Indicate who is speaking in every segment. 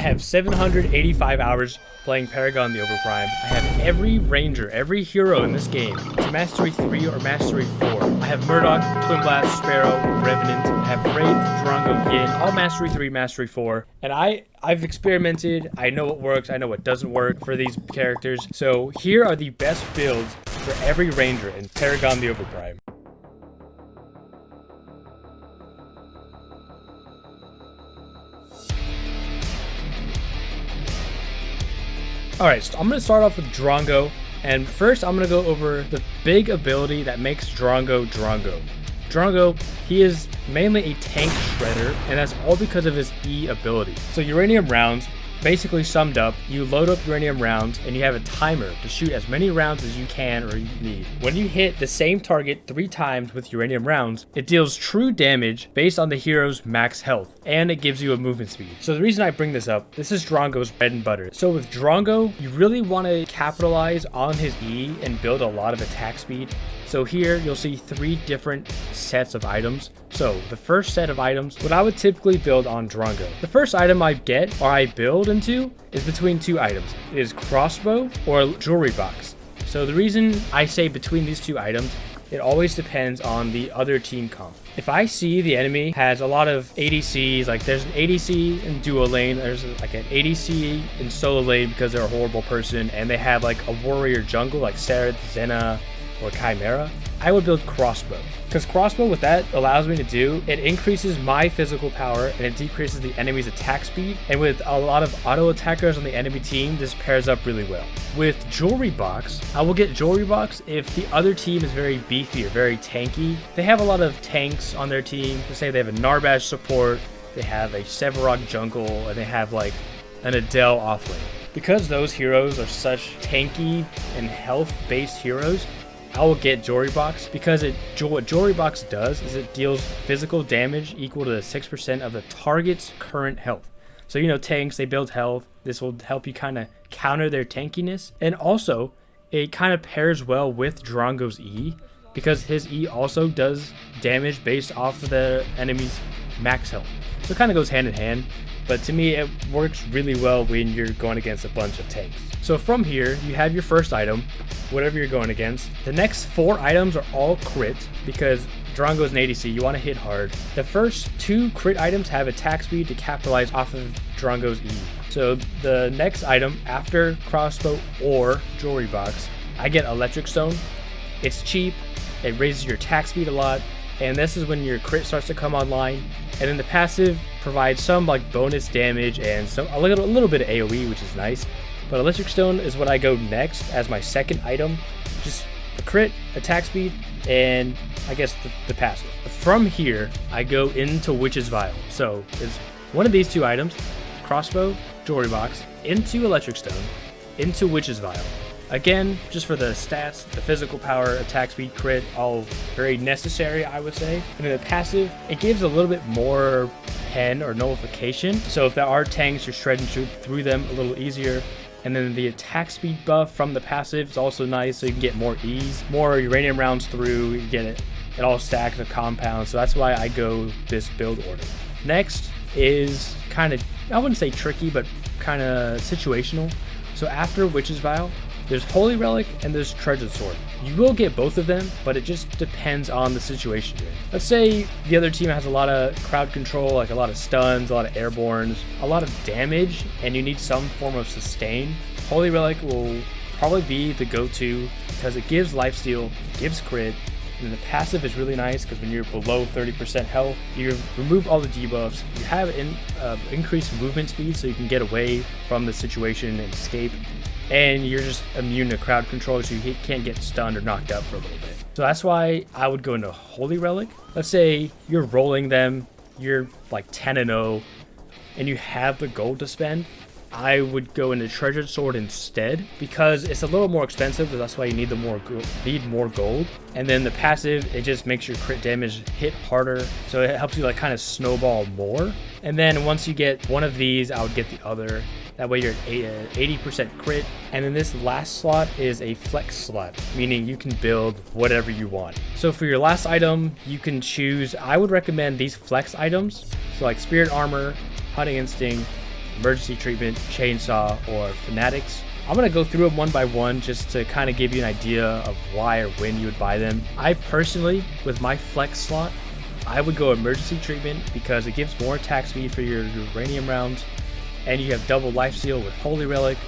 Speaker 1: have 785 hours playing Paragon the Overprime. I have every ranger, every hero in this game to Mastery 3 or Mastery 4. I have Murdock, Twinblast, Sparrow, Revenant. I have Wraith, Drongo, Yin, all Mastery 3, Mastery 4. And I've experimented. I know what works. I know what doesn't work for these characters. So here are the best builds for every ranger in Paragon the Overprime. Alright, so I'm going to start off with Drongo, and first I'm going to go over the big ability that makes Drongo Drongo. Drongo, he is mainly a tank shredder, and that's all because of his E ability. So uranium rounds, basically summed up, you load up uranium rounds and you have a timer to shoot as many rounds as you can or you need. When you hit the same target 3 times with uranium rounds, it deals true damage based on the hero's max health, and it gives you a movement speed. So the reason I bring this up, this is Drongo's bread and butter. So with Drongo, you really want to capitalize on his E and build a lot of attack speed. So here you'll see 3 different sets of items. So the first set of items, what I would typically build on Drongo. The first item I get or I build into is between 2 items. It is crossbow or jewelry box. So the reason I say between these 2 items, it always depends on the other team comp. If I see the enemy has a lot of ADCs, like there's an ADC in duo lane, there's like an ADC in solo lane because they're a horrible person, and they have like a warrior jungle like Sarah, Zena, or Chimera, I would build crossbow. Because crossbow, what that allows me to do, it increases my physical power and it decreases the enemy's attack speed. And with a lot of auto attackers on the enemy team, this pairs up really well. With jewelry box, I will get jewelry box if the other team is very beefy or very tanky. They have a lot of tanks on their team. Let's say they have a Narbash support, they have a Sevarog jungle, and they have like an Adele offlane. Because those heroes are such tanky and health-based heroes, I will get Jewelry Box because what Jewelry Box does is it deals physical damage equal to 6% of the target's current health. So, you know, tanks, they build health. This will help you kind of counter their tankiness. And also, it kind of pairs well with Drongo's E because his E also does damage based off of the enemy's max health. So it kind of goes hand in hand. But to me, it works really well when you're going against a bunch of tanks. So from here, you have your first item, whatever you're going against. The next 4 items are all crit because Drongo is an ADC, you want to hit hard. The first 2 crit items have attack speed to capitalize off of Drongo's E. So the next item after crossbow or jewelry box, I get electric stone. It's cheap, it raises your attack speed a lot, and this is when your crit starts to come online. And then the passive provides some like bonus damage and a little bit of AoE, which is nice. But electric stone is what I go next as my second item. Just the crit, attack speed, and I guess the passive. From here, I go into Witch's Vial. So it's one of these 2 items, crossbow, jewelry box, into electric stone, into Witch's Vial. Again, just for the stats, the physical power, attack speed, crit, all very necessary, I would say. And then the passive, it gives a little bit more pen or nullification. So if there are tanks, you're shred and shoot through them a little easier. And then the attack speed buff from the passive is also nice, so you can get more ease, more uranium rounds through, you get it. It all stacks of compounds, so that's why I go this build order. Next is kind of, I wouldn't say tricky, but kind of situational. So after Witch's Vial, there's Holy Relic and there's Treasure Sword. You will get both of them, but it just depends on the situation you're in. Let's say the other team has a lot of crowd control, like a lot of stuns, a lot of airbornes, a lot of damage, and you need some form of sustain. Holy Relic will probably be the go-to because it gives lifesteal, gives crit, and the passive is really nice because when you're below 30% health, you remove all the debuffs, you have increased movement speed so you can get away from the situation and escape. And you're just immune to crowd control, so you can't get stunned or knocked out for a little bit. So that's why I would go into Holy Relic. Let's say you're rolling them, you're like 10-0, and you have the gold to spend. I would go into Treasured Sword instead because it's a little more expensive, but that's why you need more gold. And then the passive, it just makes your crit damage hit harder, so it helps you like kind of snowball more. And then once you get one of these, I would get the other. That way you're at 80% crit. And then this last slot is a flex slot, meaning you can build whatever you want. So for your last item, you can choose, I would recommend these flex items. So like Spirit Armor, Hunting Instinct, emergency treatment, chainsaw, or fanatics. I'm going to go through them one by one just to kind of give you an idea of why or when you would buy them. I personally, with my flex slot, I would go emergency treatment because it gives more attack speed for your uranium rounds, and you have double lifesteal with Holy Relic.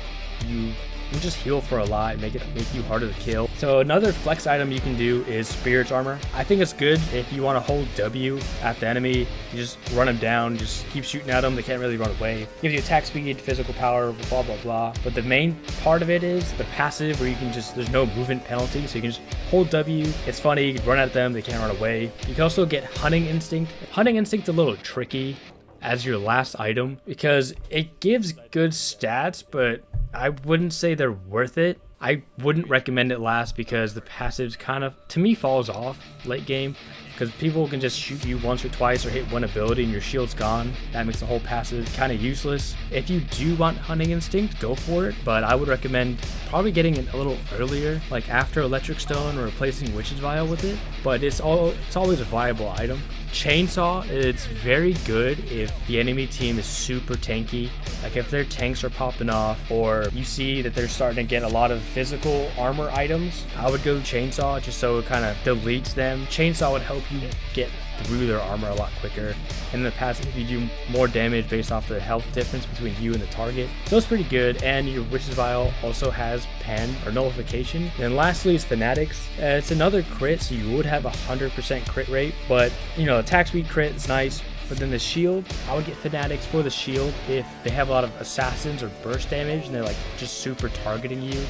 Speaker 1: You just heal for a lot and make you harder to kill. So another flex item you can do is Spirit's Armor. I think it's good if you want to hold W at the enemy. You just run them down, just keep shooting at them. They can't really run away. Gives you attack speed, physical power, blah, blah, blah. But the main part of it is the passive where you can just, there's no movement penalty. So you can just hold W. It's funny, you can run at them, they can't run away. You can also get Hunting Instinct. Hunting Instinct's a little tricky as your last item because it gives good stats, but I wouldn't say they're worth it. I wouldn't recommend it last because the passives kind of, to me, falls off late game because people can just shoot you once or twice or hit one ability and your shield's gone. That makes the whole passive kind of useless. If you do want Hunting Instinct, go for it, but I would recommend probably getting it a little earlier, like after Electric Stone or replacing Witch's Vial with it, but it's always a viable item. Chainsaw, it's very good if the enemy team is super tanky, like if their tanks are popping off or you see that they're starting to get a lot of physical armor items. I would go Chainsaw just so it kind of deletes them. Chainsaw would help you get through their armor a lot quicker, and in the past if you do more damage based off the health difference between you and the target, so it's pretty good. And your Witch's Vial also has pen or nullification. And lastly is Fanatics. It's another crit, so you would have 100% crit rate, but you know, attack speed crit is nice. But then the shield, I would get Fanatics for the shield if they have a lot of assassins or burst damage and they're like just super targeting you.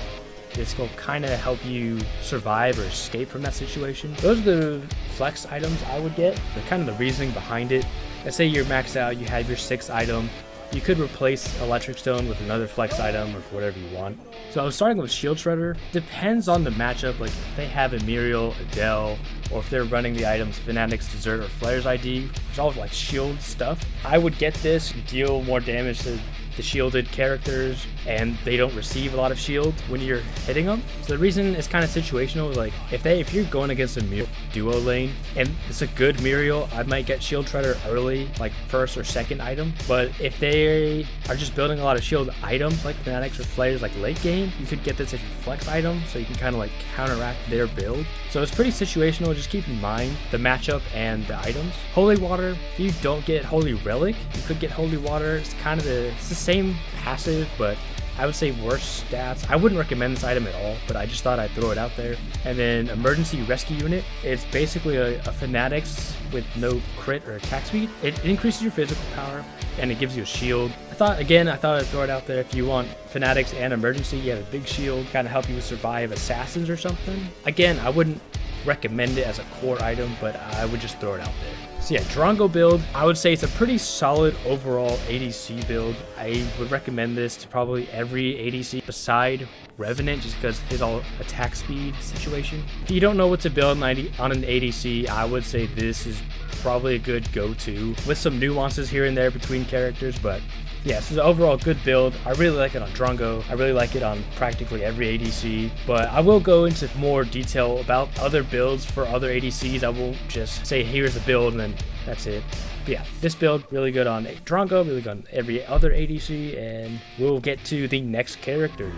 Speaker 1: This will kind of help you survive or escape from that situation. Those are the flex items I would get. They're kind of the reasoning behind it. Let's say you're maxed out, you have your 6th item. You could replace Electric Stone with another flex item or whatever you want. So I was starting with Shield Shredder. Depends on the matchup, like if they have a Muriel, Adele, or if they're running the items Fanatics, Desert, or Flare's ID, which is all like shield stuff. I would get this, deal more damage to the shielded characters, and they don't receive a lot of shield when you're hitting them. So the reason it's kind of situational, like if you're going against a Muriel duo lane and it's a good Muriel, I might get Shield Shredder early, like 1st or 2nd item. But if they are just building a lot of shield items like Fanatics or Flares like late game, you could get this as your flex item, so you can kind of like counteract their build. So it's pretty situational. Just keep in mind the matchup and the items. Holy Water, if you don't get Holy Relic, you could get Holy Water. It's kind of it's the same passive, but I would say worse stats. I wouldn't recommend this item at all, but I just thought I'd throw it out there. And then Emergency Rescue Unit, it's basically a Fanatics with no crit or attack speed. It increases your physical power and it gives you a shield. I thought I'd throw it out there. If you want Fanatics and Emergency, you have a big shield, kind of help you survive assassins or something. Again, I wouldn't recommend it as a core item, but I would just throw it out there. So yeah, Drongo build, I would say it's a pretty solid overall ADC build. I would recommend this to probably every ADC beside Revenant, just because his all attack speed situation. If you don't know what to build on an ADC, I would say this is probably a good go-to with some nuances here and there between characters. But yeah, this is an overall good build. I really like it on Drongo. I really like it on practically every ADC, but I will go into more detail about other builds for other ADCs. I will just say here's the build and then that's it. But yeah, this build really good on Drongo, really good on every other ADC, and we'll get to the next character.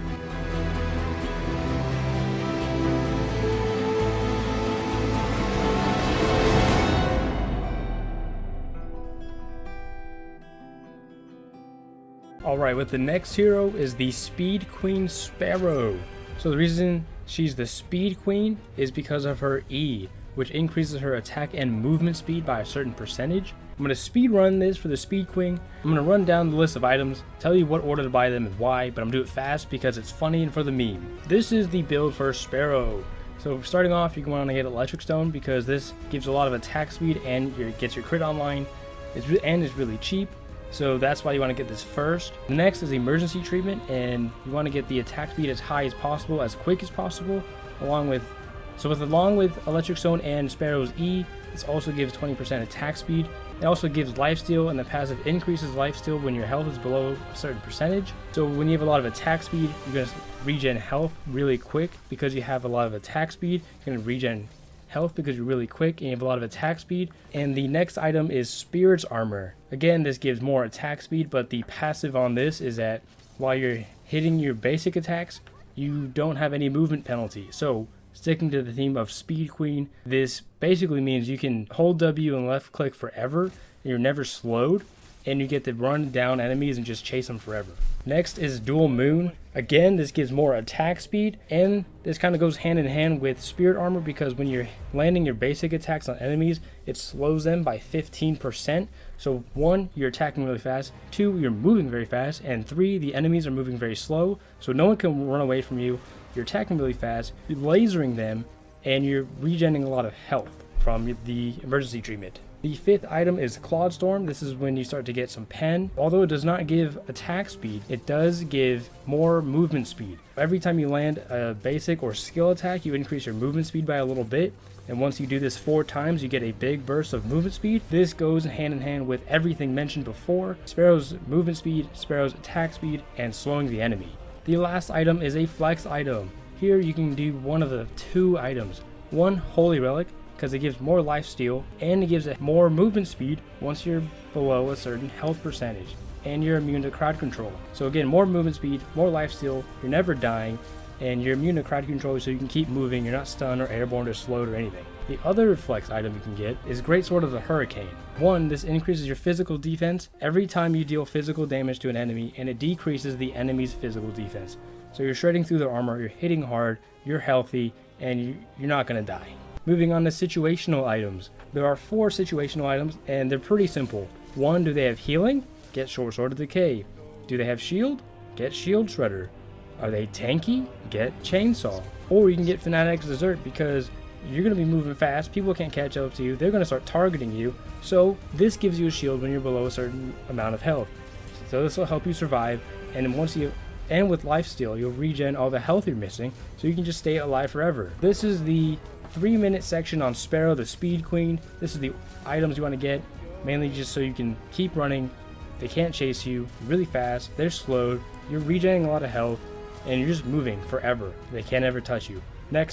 Speaker 1: Alright, with the next hero is the Speed Queen Sparrow. So the reason she's the Speed Queen is because of her E, which increases her attack and movement speed by a certain percentage. I'm going to speed run this for the Speed Queen. I'm going to run down the list of items, tell you what order to buy them and why, but I'm going to do it fast because it's funny and for the meme. This is the build for Sparrow. So starting off, you want to get Electric Stone because this gives a lot of attack speed and gets your crit online, and is really cheap. So that's why you want to get this first. The next is Emergency Treatment, and you want to get the attack speed as high as possible, as quick as possible, along with Electric Stone and Sparrow's E. This also gives 20% attack speed. It also gives lifesteal, and the passive increases lifesteal when your health is below a certain percentage. So when you have a lot of attack speed, you're going to regen health really quick because you have a lot of attack speed. You're going to regen health because you're really quick and you have a lot of attack speed. And the next item is Spirit's Armor. Again, this gives more attack speed, but the passive on this is that while you're hitting your basic attacks, you don't have any movement penalty. So sticking to the theme of Speed Queen, this basically means you can hold W and left click forever and you're never slowed, and you get to run down enemies and just chase them forever. Next is Dual Moon. Again, this gives more attack speed, and this kind of goes hand in hand with Spirit Armor because when you're landing your basic attacks on enemies, it slows them by 15%. So 1, you're attacking really fast, 2, you're moving very fast, and 3, the enemies are moving very slow, so no one can run away from you. You're attacking really fast, you're lasering them, and you're regenerating a lot of health from the emergency treatment. The 5th item is Clawed Storm. This is when you start to get some pen. Although it does not give attack speed, it does give more movement speed. Every time you land a basic or skill attack, you increase your movement speed by a little bit. And once you do this 4 times, you get a big burst of movement speed. This goes hand in hand with everything mentioned before: Sparrow's movement speed, Sparrow's attack speed, and slowing the enemy. The last item is a flex item. Here you can do one of the 2 items. 1, Holy Relic, because it gives more lifesteal and it gives it more movement speed once you're below a certain health percentage, and you're immune to crowd control. So again, more movement speed, more lifesteal, you're never dying, and you're immune to crowd control, so you can keep moving, you're not stunned or airborne or slowed or anything. The other flex item you can get is Great Sword of the Hurricane. 1, this increases your physical defense every time you deal physical damage to an enemy, and it decreases the enemy's physical defense. So you're shredding through their armor, you're hitting hard, you're healthy, and you're not going to die. Moving on to situational items. There are 4 situational items, and they're pretty simple. 1, do they have healing? Get Short Sword of Decay. Do they have shield? Get Shield Shredder. Are they tanky? Get Chainsaw. Or you can get Fanatic's Desert because you're going to be moving fast, people can't catch up to you, they're going to start targeting you, so this gives you a shield when you're below a certain amount of health. So this will help you survive, and with lifesteal, you'll regen all the health you're missing, so you can just stay alive forever. This is the 3-minute section on Sparrow, the Speed Queen. This is the items you want to get, mainly just so you can keep running. They can't chase you really fast, they're slowed, you're regenerating a lot of health, and you're just moving forever. They can't ever touch you. Alright,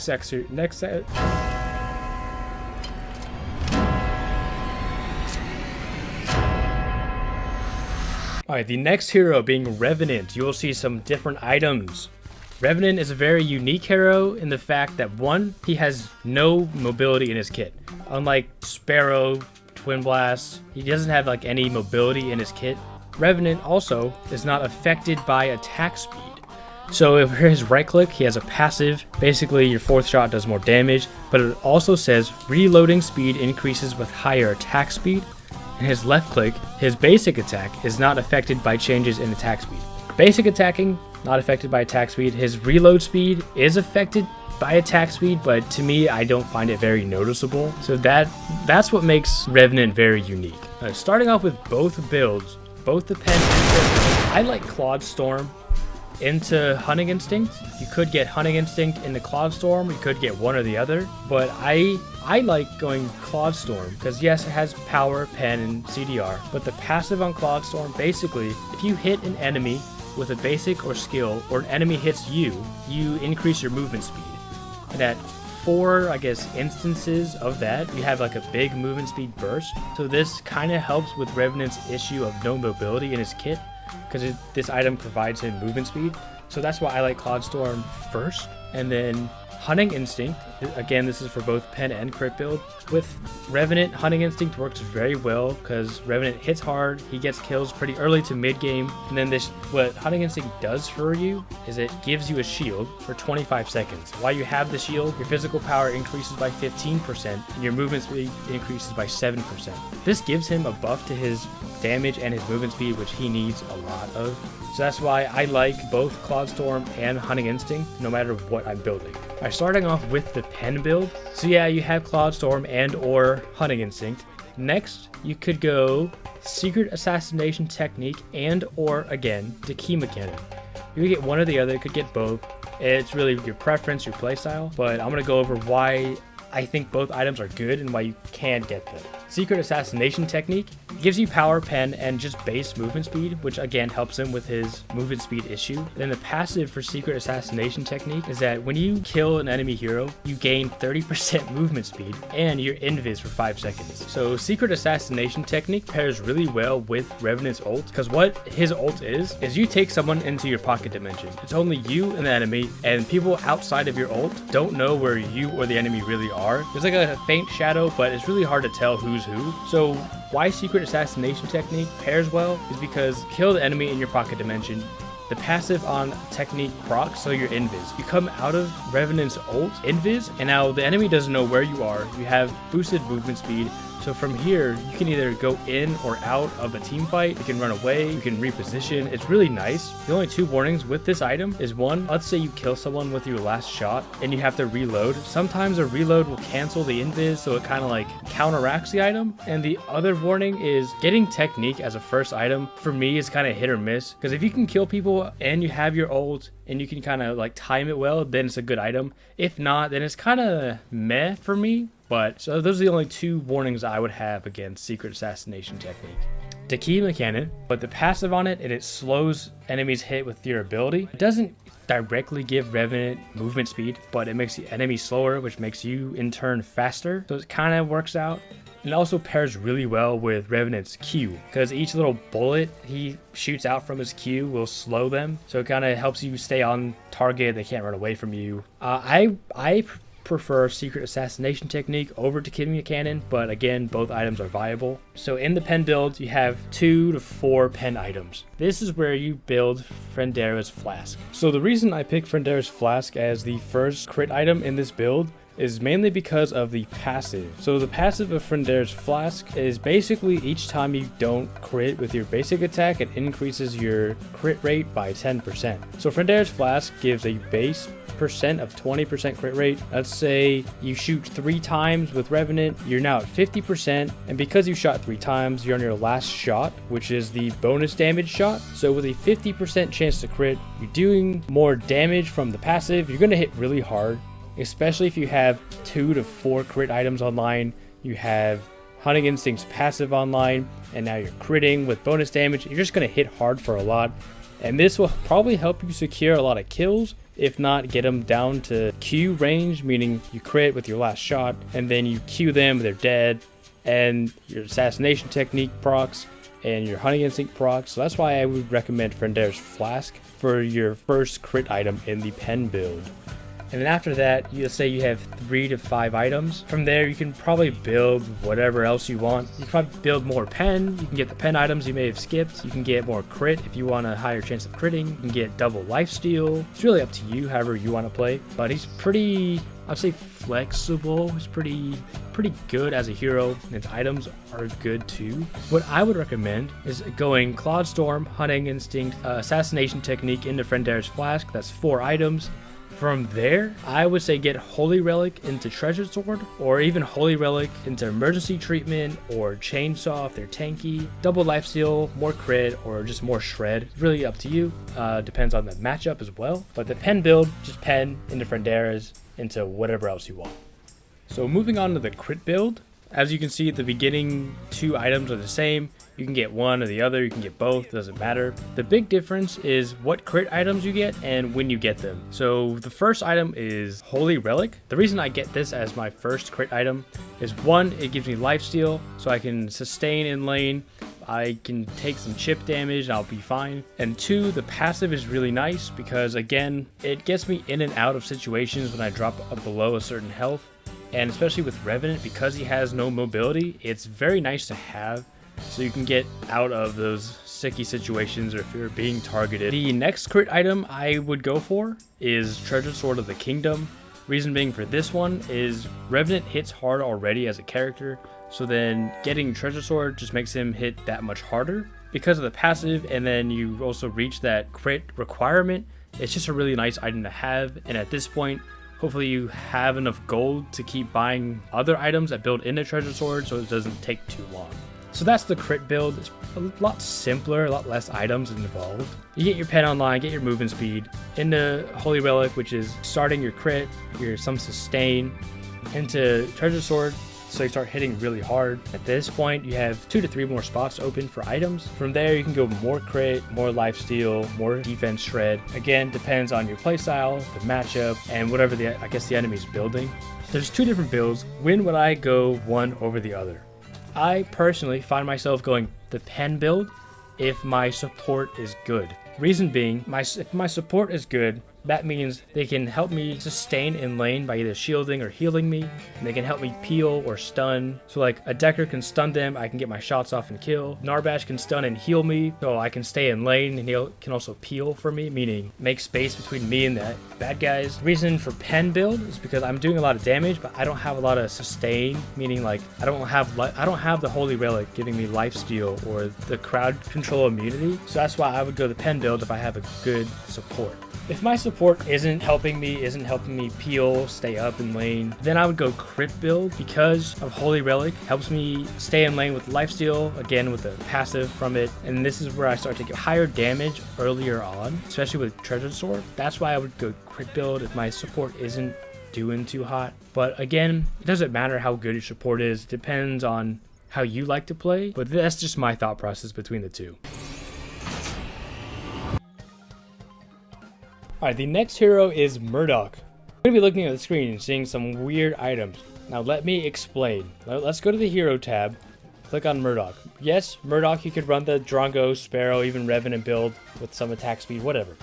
Speaker 1: the next hero being Revenant. You will see some different items. Revenant is a very unique hero in the fact that 1, he has no mobility in his kit. Unlike Sparrow, Twinblast, he doesn't have like any mobility in his kit. Revenant also is not affected by attack speed. So if his right click, he has a passive. Basically your 4th shot does more damage, but it also says reloading speed increases with higher attack speed. And his left click, his basic attack is not affected by changes in attack speed. Basic attacking, not affected by attack speed. His reload speed is affected by attack speed, but to me, I don't find it very noticeable. So that's what makes Revenant very unique. Starting off with both builds, both the pen and Revenant, I like Clawed Storm into Hunting Instinct. You could get Hunting Instinct into Clawed Storm, you could get one or the other, but I like going Clawed Storm because yes, it has power, pen, and CDR, but the passive on Clawed Storm, basically, if you hit an enemy with a basic or skill, or an enemy hits you, you increase your movement speed. And at 4, instances of that, you have like a big movement speed burst. So this kind of helps with Revenant's issue of no mobility in his kit, because this item provides him movement speed. So that's why I like Clawed Storm first. And then Hunting Instinct, again, this is for both pen and crit build. With Revenant, Hunting Instinct works very well because Revenant hits hard, he gets kills pretty early to mid game, and then what Hunting Instinct does for you is it gives you a shield for 25 seconds. While you have the shield, your physical power increases by 15% and your movement speed increases by 7%. This gives him a buff to his damage and his movement speed, which he needs a lot of. So that's why I like both Clawed Storm and Hunting Instinct, no matter what I'm building. Alright, starting off with the pen build. So yeah, you have Clawed Storm and or Hunting Instinct. Next, you could go Secret Assassination Technique and or, again, Dakima Cannon. You could get one or the other, you could get both. It's really your preference, your playstyle, but I'm going to go over why I think both items are good and why you can get them. Secret Assassination Technique gives you power, pen, and just base movement speed, which again helps him with his movement speed issue. Then the passive for Secret Assassination Technique is that when you kill an enemy hero, you gain 30% movement speed and you're invis for 5 seconds. So Secret Assassination Technique pairs really well with Revenant's ult, because what his ult is you take someone into your pocket dimension. It's only you and the enemy, and people outside of your ult don't know where you or the enemy really are. There's like a faint shadow, but it's really hard to tell who's who. So why Secret Assassination Technique pairs well is because kill the enemy in your pocket dimension. The passive on technique procs, so you're invis. You come out of Revenant's ult, invis, and now the enemy doesn't know where you are. You have boosted movement speed. So from here, you can either go in or out of a team fight. You can run away, you can reposition. It's really nice. The only 2 warnings with this item is, one, let's say you kill someone with your last shot and you have to reload. Sometimes a reload will cancel the invis, so it kind of like counteracts the item. And the other warning is getting technique as a first item for me is kind of hit or miss, because if you can kill people and you have your ult and you can kind of like time it well, then it's a good item. If not, then it's kind of meh for me. But so those are the only 2 warnings I would have against Secret Assassination Technique. The key mechanic, but the passive on it, and it slows enemies hit with your ability. It doesn't directly give Revenant movement speed, but it makes the enemy slower, which makes you in turn faster. So it kind of works out. And it also pairs really well with Revenant's Q, because each little bullet he shoots out from his Q will slow them. So it kind of helps you stay on target. They can't run away from you. I prefer Secret Assassination Technique over to Kidney Cannon, but again, both items are viable. So in the pen build, you have 2 to 4 pen items. This is where you build Frendera's Flask. So the reason I picked Frendera's Flask as the first crit item in this build is mainly because of the passive. So the passive of Frendera's Flask is basically each time you don't crit with your basic attack, it increases your crit rate by 10%. So Frendera's Flask gives a base percent of 20% crit rate. Let's say you shoot 3 times with Revenant, you're now at 50%, and because you shot 3 times, you're on your last shot, which is the bonus damage shot. So with a 50% chance to crit, you're doing more damage from the passive. You're gonna hit really hard, especially if you have 2 to 4 crit items online. You have Hunting Instinct's passive online, and now you're critting with bonus damage. You're just gonna hit hard for a lot, and this will probably help you secure a lot of kills. If not, get them down to Q range, meaning you crit with your last shot, and then you Q them, they're dead, and your Assassination Technique procs, and your Hunting Instinct procs. So that's why I would recommend Frendera's Flask for your first crit item in the pen build. And then after that, let's say you have 3 to 5 items. From there, you can probably build whatever else you want. You can probably build more pen. You can get the pen items you may have skipped. You can get more crit if you want a higher chance of critting. You can get double lifesteal. It's really up to you, however you want to play. But he's pretty, I'd say, flexible. He's pretty good as a hero, and his items are good too. What I would recommend is going Cloud Storm, Hunting Instinct, Assassination Technique into Frendera's Flask. That's 4 items. From there, I would say get Holy Relic into Treasure Sword, or even Holy Relic into Emergency Treatment or Chainsaw if they're tanky. Double lifesteal, more crit, or just more shred. Really up to you. Depends on the matchup as well. But the pen build, just pen into Frendera's into whatever else you want. So moving on to the crit build, as you can see at the beginning, 2 items are the same. You can get one or the other, you can get both, doesn't matter. The big difference is what crit items you get and when you get them. So the first item is Holy Relic. The reason I get this as my first crit item is, 1, it gives me lifesteal, so I can sustain in lane. I can take some chip damage and I'll be fine. And 2, the passive is really nice because, again, it gets me in and out of situations when I drop below a certain health. And especially with Revenant, because he has no mobility, it's very nice to have, so you can get out of those sticky situations or if you're being targeted. The next crit item I would go for is Treasure Sword of the Kingdom. Reason being for this one is Revenant hits hard already as a character, so then getting Treasure Sword just makes him hit that much harder because of the passive, and then you also reach that crit requirement. It's just a really nice item to have, and at this point, hopefully you have enough gold to keep buying other items that build into Treasure Sword so it doesn't take too long. So that's the crit build. It's a lot simpler, a lot less items involved. You get your pen online, get your movement speed, into Holy Relic, which is starting your crit, some sustain, into Treasure Sword, so you start hitting really hard. At this point, you have 2 to 3 more spots open for items. From there, you can go more crit, more lifesteal, more defense shred. Again, depends on your playstyle, the matchup, and whatever the enemy's building. There's 2 different builds. When would I go one over the other? I personally find myself going the pen build if my support is good. Reason being, if my support is good, that means they can help me sustain in lane by either shielding or healing me, and they can help me peel or stun. So like a Decker can stun them, I can get my shots off and kill. Narbash can stun and heal me, so I can stay in lane, and he can also peel for me, meaning make space between me and the bad guys. Reason for pen build is because I'm doing a lot of damage, but I don't have a lot of sustain, meaning like I don't have the Holy Relic giving me lifesteal or the crowd control immunity. So that's why I would go the pen build if I have a good support. If my support isn't helping me peel, stay up in lane, then I would go crit build because of Holy Relic. Helps me stay in lane with lifesteal, again with the passive from it. And this is where I start to get higher damage earlier on, especially with Treasure Sword. That's why I would go crit build if my support isn't doing too hot. But again, it doesn't matter how good your support is. It depends on how you like to play. But that's just my thought process between the two. Alright, the next hero is Murdock. I'm going to be looking at the screen and seeing some weird items. Now let me explain. Let's go to the hero tab, click on Murdock. Yes, Murdock, you could run the Drongo, Sparrow, even Revenant build with some attack speed, whatever.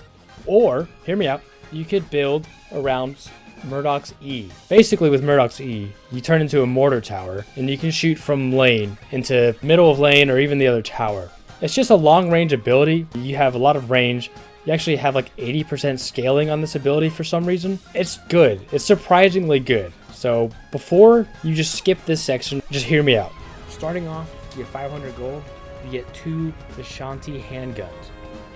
Speaker 1: Or, hear me out, you could build around Murdock's E. Basically with Murdock's E, you turn into a mortar tower and you can shoot from lane into middle of lane or even the other tower. It's just a long range ability. You have a lot of range. You actually have like 80% scaling on this ability for some reason. It's good. It's surprisingly good. So before you just skip this section, just hear me out. Starting off, you get 500 gold. You get 2 Vishanti handguns.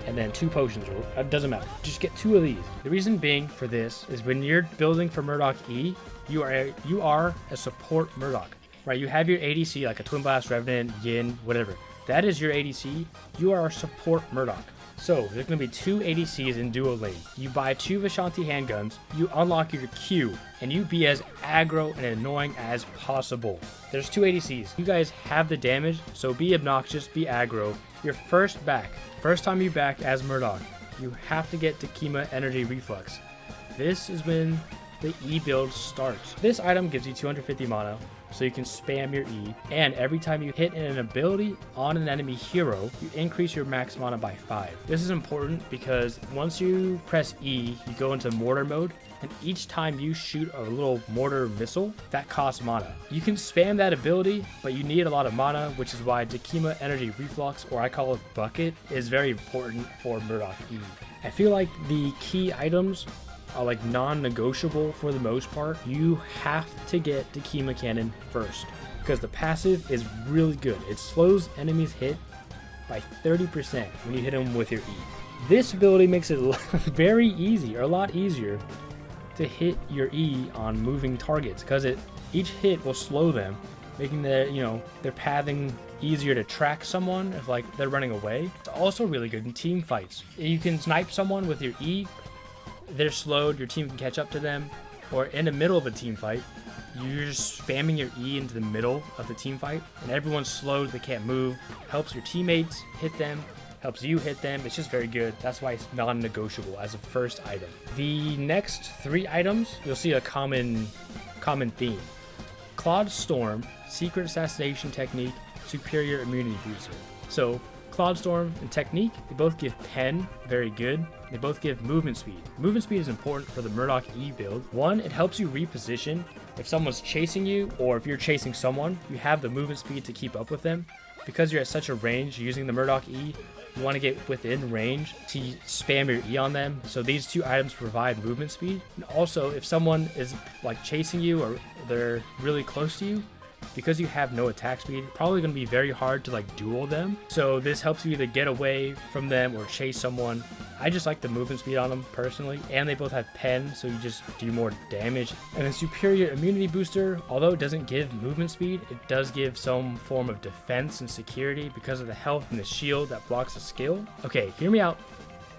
Speaker 1: And then 2 potions. It doesn't matter. Just get 2 of these. The reason being for this is when you're building for Murdock E, you are a support Murdock. Right? You have your ADC like a Twinblast, Revenant, Yin, whatever. That is your ADC. You are a support Murdock. So, there's going to be 2 ADCs in duo lane. You buy 2 Vishanti handguns, you unlock your Q, and you be as aggro and annoying as possible. There's 2 ADCs. You guys have the damage, so be obnoxious, be aggro. Your first time you back as Murdock, you have to get Dakima Energy Reflux. This is when the E build starts. This item gives you 250 mana, so you can spam your E, and every time you hit an ability on an enemy hero, you increase your max mana by 5. This is important because once you press E, you go into mortar mode, and each time you shoot a little mortar missile, that costs mana. You can spam that ability, but you need a lot of mana, which is why Dakima Energy Reflux, or I call it Bucket, is very important for Murdock E. I feel like the key items are like non-negotiable for the most part. You have to get Dakima Cannon first because the passive is really good. It slows enemies hit by 30% when you hit them with your E. This ability makes it very easy, or a lot easier, to hit your E on moving targets because each hit will slow them, making their pathing easier to track someone if like they're running away. It's also really good in team fights. You can snipe someone with your E. They're slowed, your team can catch up to them, or in the middle of a team fight, you're just spamming your E into the middle of the team fight, and everyone's slowed, they can't move, helps your teammates hit them, helps you hit them. It's just very good. That's why it's non-negotiable as a first item. The next 3 items, you'll see a common theme. Claude Storm, Secret Assassination Technique, Superior Immunity Booster. So Claude Storm and Technique, they both give pen, very good. They both give movement speed. Movement speed is important for the Murdock E build. 1, it helps you reposition. If someone's chasing you, or if you're chasing someone, you have the movement speed to keep up with them. Because you're at such a range using the Murdock E, you want to get within range to spam your E on them. So these 2 items provide movement speed. And also, if someone is like chasing you or they're really close to you, because you have no attack speed, it's probably going to be very hard to like duel them. So this helps you either get away from them or chase someone. I just like the movement speed on them personally, and they both have pen, so you just do more damage. And then Superior Immunity Booster, although it doesn't give movement speed, it does give some form of defense and security because of the health and the shield that blocks the skill. Okay, hear me out.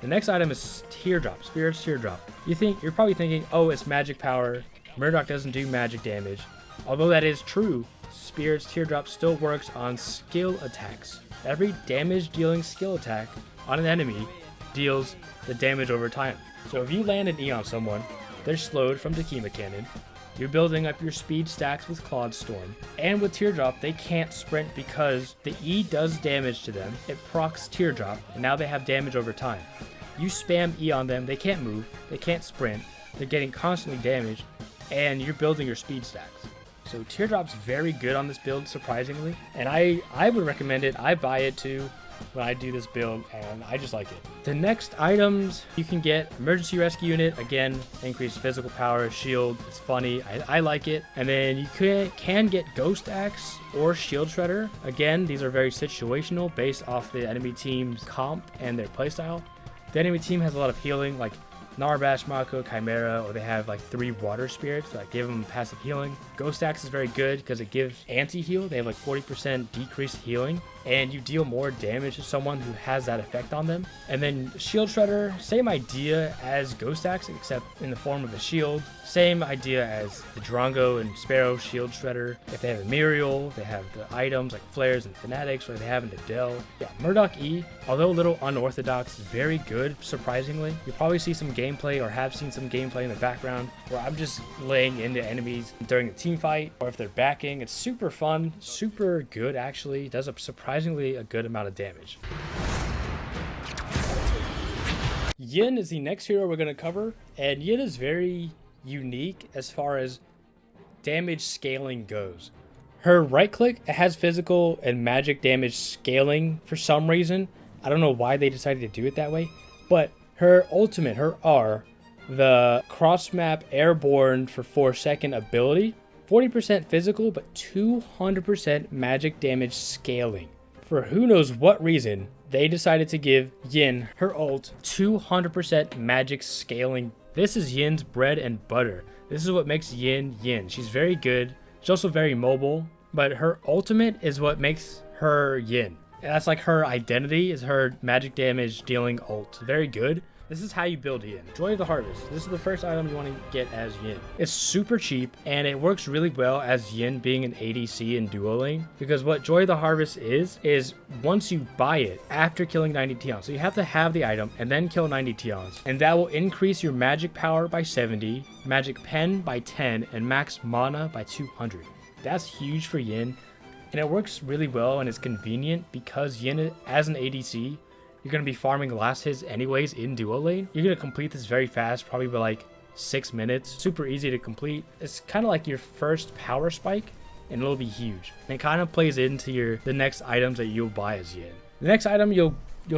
Speaker 1: The next item is Teardrop, Spirit's Teardrop. You're probably thinking, oh, it's magic power. Murdock doesn't do magic damage. Although that is true, Spirit's Teardrop still works on skill attacks. Every damage dealing skill attack on an enemy deals the damage over time. So if you land an E on someone, they're slowed from Takima Cannon. You're building up your speed stacks with Claude Storm. And with Teardrop, they can't sprint because the E does damage to them. It procs Teardrop, and now they have damage over time. You spam E on them, they can't move, they can't sprint, they're getting constantly damaged, and you're building your speed stacks. So Teardrop's very good on this build, surprisingly. And I would recommend it. I buy it too when I do this build, and I just like it. The next items you can get: emergency rescue unit, again, increased physical power, shield. It's funny, I like it. And then you can get ghost axe or shield shredder. Again, these are very situational based off the enemy team's comp and their playstyle. The enemy team has a lot of healing, like Narbash, Mako, Chimera, or they have like 3 water spirits that give them passive healing. Ghost Axe is very good because it gives anti-heal. They have like 40% decreased healing, and you deal more damage to someone who has that effect on them. And then Shield Shredder, same idea as Ghost Axe, except in the form of a shield. Same idea as the Drongo and Sparrow Shield Shredder. If they have a Muriel, they have the items like Flares and Fanatics, or they have an Adele. Yeah, Murdock E, although a little unorthodox, is very good, surprisingly. You'll probably see some gameplay, or have seen some gameplay in the background, where I'm just laying into enemies during a team fight, or if they're backing. It's super fun, super good actually. It does a surprisingly a good amount of damage. Yin is the next hero we're going to cover, and Yin is very unique as far as damage scaling goes. Her right click, it has physical and magic damage scaling for some reason. I don't know why they decided to do it that way, but her ultimate, her R, the cross map airborne for 4-second ability, 40% physical but 200% magic damage scaling. For who knows what reason, they decided to give Yin, her ult, 200% magic scaling. This is Yin's bread and butter. This is what makes Yin Yin. She's very good. She's also very mobile, but her ultimate is what makes her Yin. And that's like her identity, is her magic damage dealing ult. Very good. This is how you build Yin. Joy of the Harvest. This is the first item you want to get as Yin. It's super cheap, and it works really well as Yin being an ADC in duo lane, because what Joy of the Harvest is once you buy it after killing 90 Tions. So you have to have the item and then kill 90 Tions, and that will increase your magic power by 70, magic pen by 10, and max mana by 200. That's huge for Yin, and it works really well, and it's convenient because Yin, as an ADC, you're going to be farming last hits anyways in duo lane. You're going to complete this very fast, probably by like 6 minutes. Super easy to complete. It's kind of like your first power spike, and it'll be huge. And it kind of plays into the next items that you'll buy as Yin. The next item you'll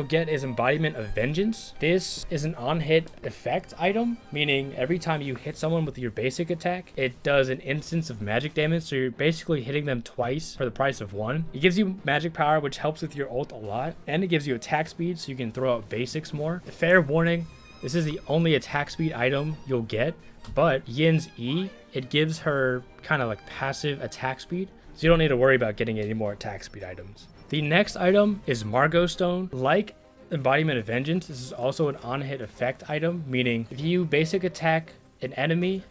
Speaker 1: get is Embodiment of Vengeance. This is an on-hit effect item, meaning every time you hit someone with your basic attack, it does an instance of magic damage, so you're basically hitting them twice for the price of one. It gives you magic power, which helps with your ult a lot, and it gives you attack speed, so you can throw out basics more. Fair warning, this is the only attack speed item you'll get, but Yin's E, it gives her kind of like passive attack speed, so you don't need to worry about getting any more attack speed items. The next item is Margot Stone. Like Embodiment of Vengeance, this is also an on-hit effect item, meaning if you basic attack an enemy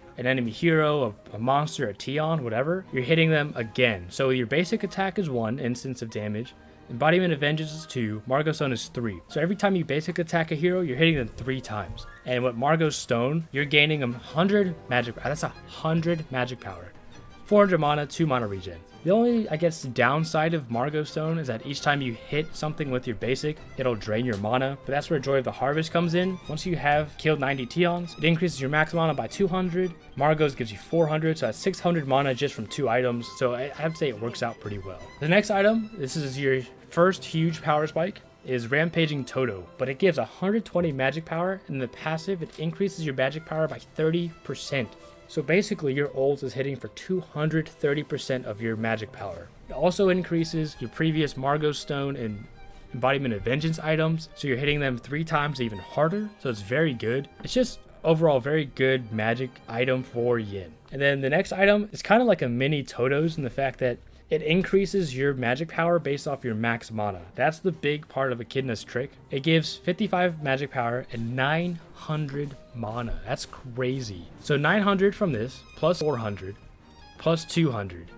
Speaker 1: hero, a monster, a Tion, whatever, you're hitting them again. So your basic attack is 1 instance of damage, Embodiment of Vengeance is 2, Margot Stone is 3. So every time you basic attack a hero, you're hitting them 3 times. And with Margot Stone, you're gaining 100 magic power. That's 100 magic power. 400 mana, 2 mana regen. The only, I guess, downside of Margot Stone is that each time you hit something with your basic, it'll drain your mana, but that's where Joy of the Harvest comes in. Once you have killed 90 Tions, it increases your max mana by 200. Margot's gives you 400, so that's 600 mana just from 2 items, so I have to say it works out pretty well. The next item, this is your first huge power spike, is Rampaging Toto, but it gives 120 magic power, and the passive, it increases your magic power by 30%. So basically your ult is hitting for 230% of your magic power. It also increases your previous Margot Stone and Embodiment of Vengeance items, so you're hitting them 3 times even harder, so it's very good. It's just overall very good magic item for Yin. And then the next item is kind of like a mini Toto's in the fact that it increases your magic power based off your max mana. That's the big part of Echidna's trick. It gives 55 magic power and 900 mana. That's crazy. So 900 from this, plus 400, plus 200.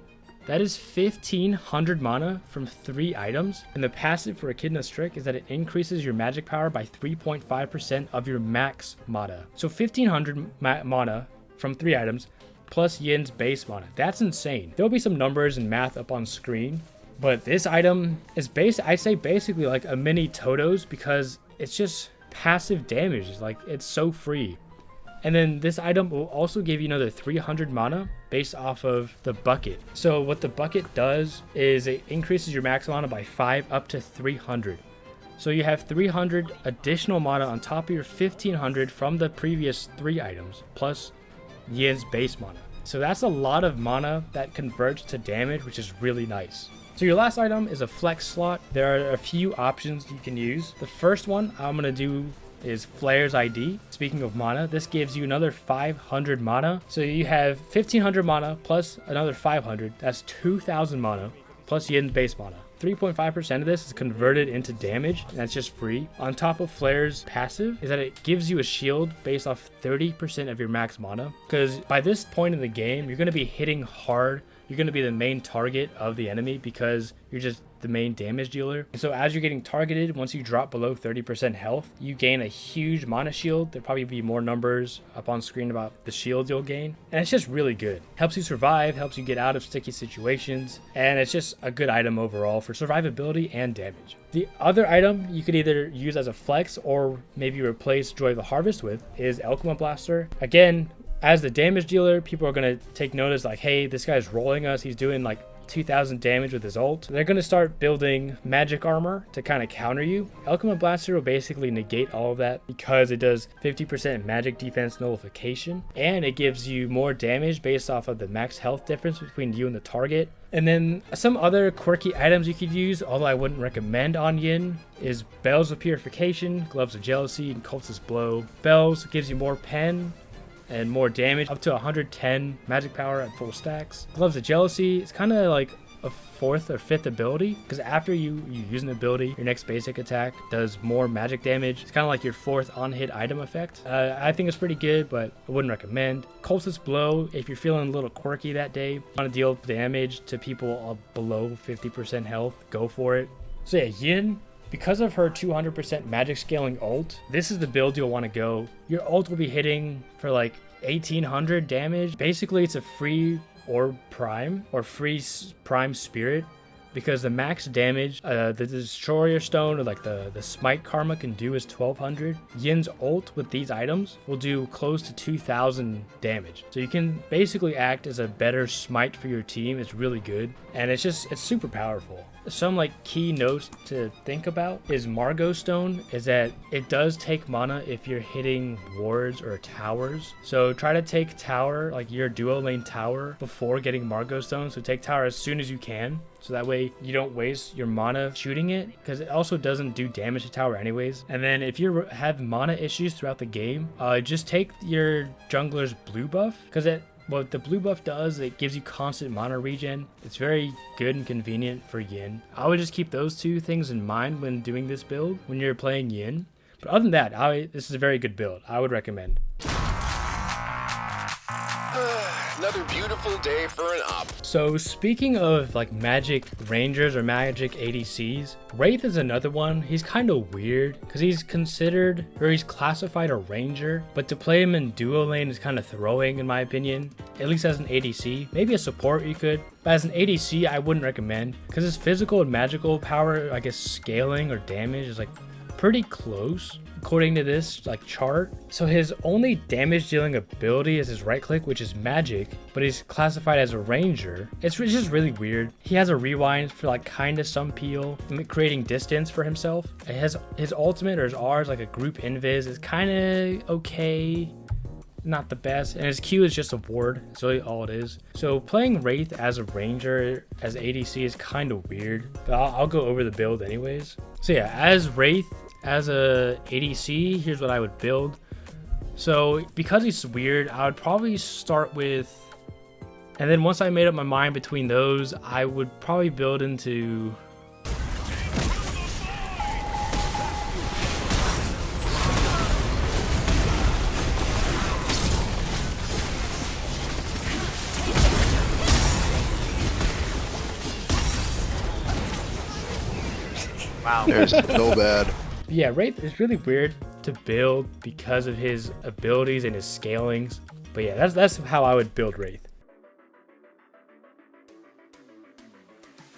Speaker 1: That is 1500 mana from 3 items. And the passive for Echidna's Trick is that it increases your magic power by 3.5% of your max mana. So 1500 mana from 3 items plus Yin's base mana. That's insane. There'll be some numbers and math up on screen, but this item is I'd say basically like a mini Toto's, because it's just passive damage. It's like, it's so free. And then this item will also give you another 300 mana based off of the bucket. So what the bucket does is it increases your max mana by 5 up to 300. So you have 300 additional mana on top of your 1500 from the previous 3 items, plus Yin's base mana. So that's a lot of mana that converts to damage, which is really nice. So your last item is a flex slot. There are a few options you can use. The first one I'm going to do is Flare's ID. Speaking of mana, this gives you another 500 mana. So you have 1500 mana plus another 500. That's 2000 mana plus Yin's base mana. 3.5% of this is converted into damage, and that's just free. On top of Flare's passive is that it gives you a shield based off 30% of your max mana. Because by this point in the game, you're going to be hitting hard. You're going to be the main target of the enemy because you're just the main damage dealer. And so as you're getting targeted, once you drop below 30% health, you gain a huge mana shield. There'll probably be more numbers up on screen about the shields you'll gain. And it's just really good. Helps you survive, helps you get out of sticky situations. And it's just a good item overall for survivability and damage. The other item you could either use as a flex or maybe replace Joy of the Harvest with is Alchemy Blaster. Again, as the damage dealer, people are going to take notice like, hey, this guy's rolling us. He's doing like 2000 damage with his ult. They're going to start building magic armor to kind of counter you. Alchemy Blaster will basically negate all of that because it does 50% magic defense nullification, and it gives you more damage based off of the max health difference between you and the target. And then some other quirky items you could use, although I wouldn't recommend on Yin, is Bells of Purification, Gloves of Jealousy, and Cultist Blow. Bells gives you more pen and more damage, up to 110 magic power at full stacks. Gloves of Jealousy, it's kind of like a 4th or 5th ability, because after you use an ability, your next basic attack does more magic damage. It's kind of like your 4th on-hit item effect. I think it's pretty good, but I wouldn't recommend. Cultist Blow, if you're feeling a little quirky that day, want to deal damage to people below 50% health, go for it. So yeah, Yin, because of her 200% magic scaling ult, this is the build you'll want to go. Your ult will be hitting for like 1800 damage. Basically, it's a free orb prime or free prime spirit, because the max damage the Destroyer Stone or like the Smite Karma can do is 1200. Yin's ult with these items will do close to 2000 damage. So you can basically act as a better smite for your team. It's really good, and it's super powerful. Some like key notes to think about is Margot Stone is that it does take mana if you're hitting wards or towers. So try to take tower, like your duo lane tower, before getting Margot Stone. So take tower as soon as you can, so that way you don't waste your mana shooting it, because it also doesn't do damage to tower anyways. And then if you have mana issues throughout the game, just take your jungler's blue buff, because what the blue buff does, it gives you constant mana regen. It's very good and convenient for Yin. I would just keep those 2 things in mind when doing this build when you're playing Yin. But other than that, this is a very good build. I would recommend.
Speaker 2: Another beautiful day for an op.
Speaker 1: So speaking of like magic rangers or magic ADCs, Wraith is another one. He's kind of weird because he's classified a ranger, but to play him in duo lane is kind of throwing in my opinion, at least as an ADC. Maybe a support you could, but as an ADC I wouldn't recommend, because his physical and magical power, I guess scaling or damage, is like pretty close according to this like chart. So his only damage dealing ability is his right click, which is magic, but he's classified as a ranger. It's just really weird. He has a rewind for like kind of some peel, creating distance for himself. It has his ultimate or his R is like a group invis. It's kind of okay, not the best, and his Q is just a ward. That's really all it is. So playing Wraith as a ranger as ADC is kind of weird, but I'll go over the build anyways. So yeah, as Wraith as a ADC, here's what I would build. So because he's weird, I would probably start with, and then once I made up my mind between those, I would probably build into
Speaker 3: Wow.
Speaker 4: There's so bad.
Speaker 1: But yeah, Wraith is really weird to build because of his abilities and his scalings. But yeah, that's how I would build Wraith.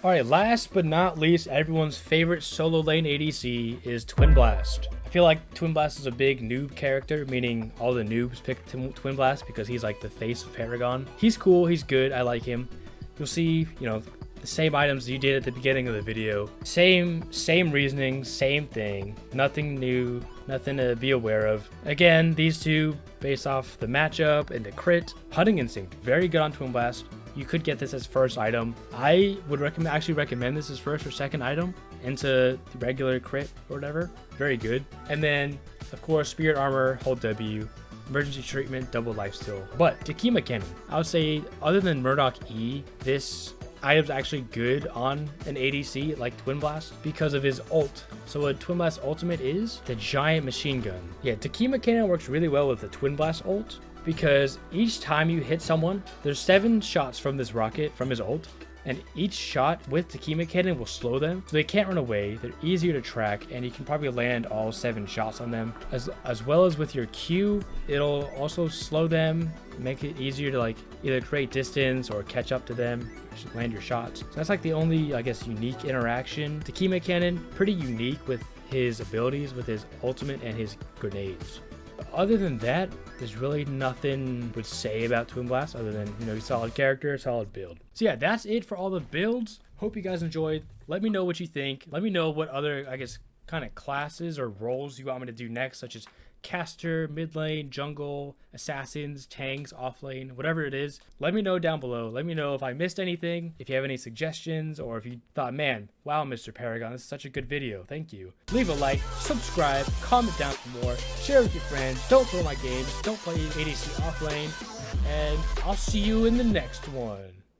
Speaker 1: Alright, last but not least, everyone's favorite solo lane ADC is Twinblast. I feel like Twinblast is a big noob character, meaning all the noobs pick Twinblast because he's like the face of Paragon. He's cool, he's good, I like him. You'll see, you know, the same items you did at the beginning of the video. Same reasoning, same thing. Nothing new, nothing to be aware of. Again, these two, based off the matchup and the crit. Hunting Instinct, very good on Twinblast. You could get this as first item. I would actually recommend this as first or second item into the regular crit or whatever. Very good. And then, of course, Spirit Armor, hold W. Emergency treatment, double lifesteal. But Takima Cannon, I would say, other than Murdock E, this item's actually good on an ADC like Twinblast because of his ult. So what Twinblast ultimate is, the giant machine gun. Yeah, Takima Cannon works really well with the Twinblast ult because each time you hit someone, there's 7 shots from this rocket from his ult. And each shot with Takima Cannon will slow them, so they can't run away. They're easier to track, and you can probably land all 7 shots on them. As well as with your Q, it'll also slow them, make it easier to like either create distance or catch up to them, land your shots. So that's like the only, I guess, unique interaction. Takima Cannon, pretty unique with his abilities, with his ultimate and his grenades. Other than that, there's really nothing to say about Twinblast other than, you know, solid character, solid build. So yeah, that's it for all the builds. Hope you guys enjoyed. Let me know what you think. Let me know what other, I guess, kind of classes or roles you want me to do next, such as caster, mid lane, jungle, assassins, tanks, off lane, whatever it is. Let me know down below. Let me know if I missed anything, if you have any suggestions, or if you thought, man, wow, Mr. Paragon, this is such a good video. Thank you. Leave a like, subscribe, comment down for more, share with your friends, don't throw my games, don't play ADC off lane, and I'll see you in the next one.